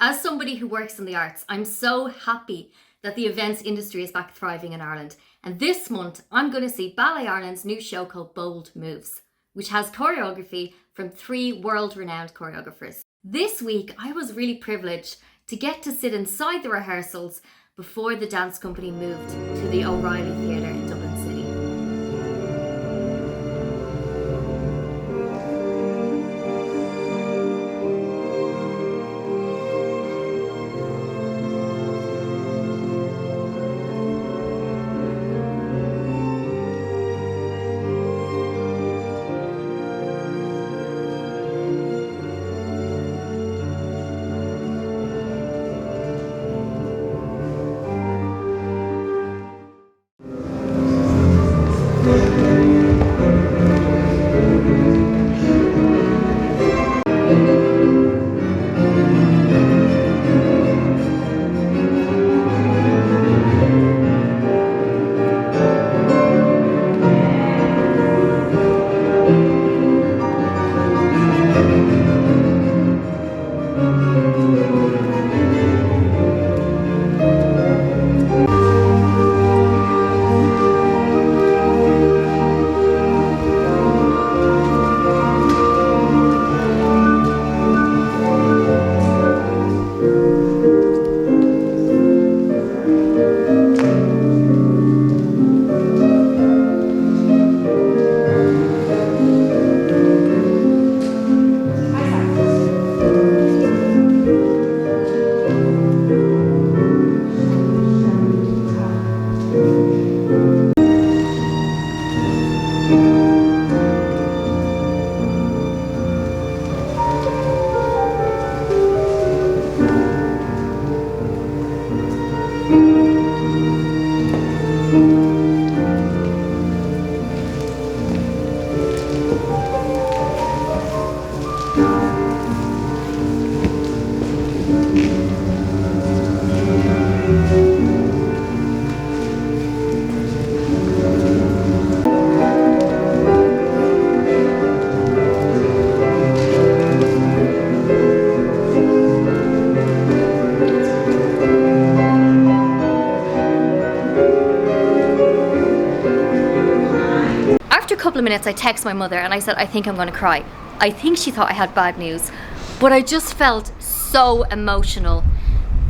As somebody who works in the arts, I'm so happy that the events industry is back thriving in Ireland. And this month, I'm going to see Ballet Ireland's new show called Bold Moves, which has choreography from 3 world-renowned choreographers. This week, I was really privileged to get to sit inside the rehearsals before the dance company moved to the O'Reilly Theatre in Dublin City. After a couple of minutes, I text my mother and I said, I think I'm going to cry. I think she thought I had bad news, but I just felt so emotional.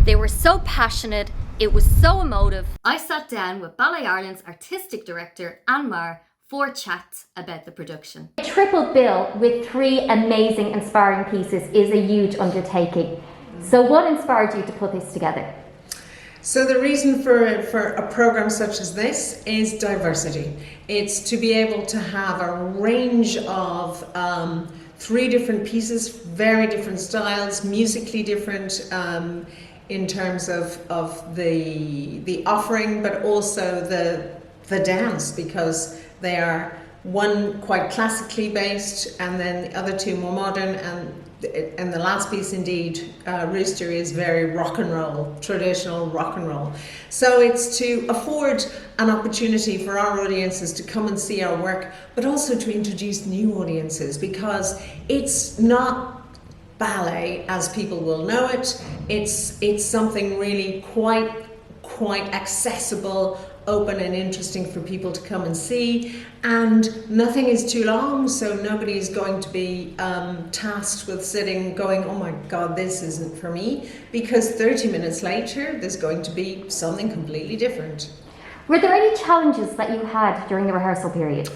They were so passionate. It was so emotive. I sat down with Ballet Ireland's artistic director, Anne Marr, for a chat about the production. A triple bill with 3 amazing, inspiring pieces is a huge undertaking. So what inspired you to put this together? So the reason for a program such as this is diversity. It's to be able to have a range of 3 different pieces, very different styles, musically different in terms of the offering, but also the dance, because they are one quite classically based and then the other 2 more modern, and the last piece indeed, Rooster, is very rock and roll, traditional rock and roll. So it's to afford an opportunity for our audiences to come and see our work, but also to introduce new audiences, because it's not ballet as people will know it. It's something really quite accessible, open and interesting for people to come and see, and nothing is too long, so nobody is going to be tasked with sitting going, oh my god, this isn't for me, because 30 minutes later there's going to be something completely different. Were there any challenges that you had during the rehearsal period?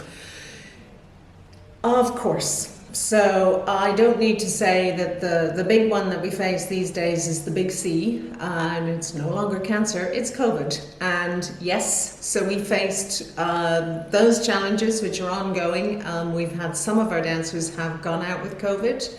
Of course. So I don't need to say that the big one that we face these days is the big C, and it's no longer cancer, it's COVID. And yes, so we faced those challenges, which are ongoing. We've had some of our dancers have gone out with COVID,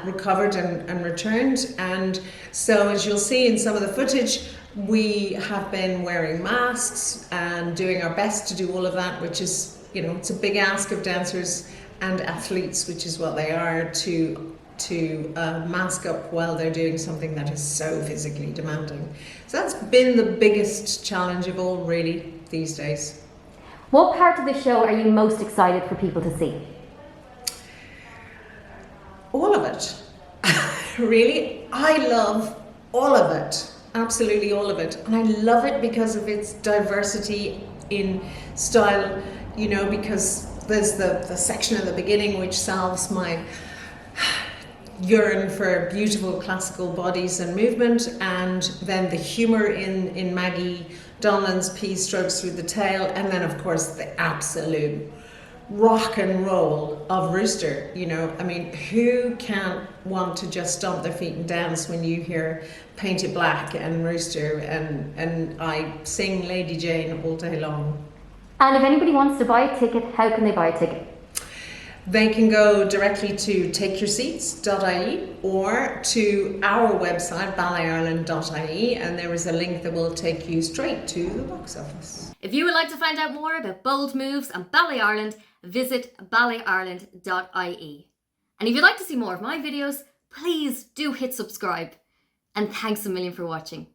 recovered and returned. And so as you'll see in some of the footage, we have been wearing masks and doing our best to do all of that, which is, you know, it's a big ask of dancers and athletes, which is what they are, to mask up while they're doing something that is so physically demanding. So that's been the biggest challenge of all, really, these days. What part of the show are you most excited for people to see? All of it. Really, I love all of it, absolutely all of it. And I love it because of its diversity in style, you know, because there's the section at the beginning which solves my yearn for beautiful classical bodies and movement, and then the humour in Maggie Donlan's piece, Strokes Through the Tail, and then of course the absolute rock and roll of Rooster. You know, I mean, who can't want to just stomp their feet and dance when you hear Paint It Black and Rooster, and I sing Lady Jane all day long. And if anybody wants to buy a ticket, how can they buy a ticket? They can go directly to takeyourseats.ie or to our website, balleyireland.ie, and there is a link that will take you straight to the box office. If you would like to find out more about Bold Moves and Ballet Ireland, visit balleyireland.ie. And if you'd like to see more of my videos, please do hit subscribe. And thanks a million for watching.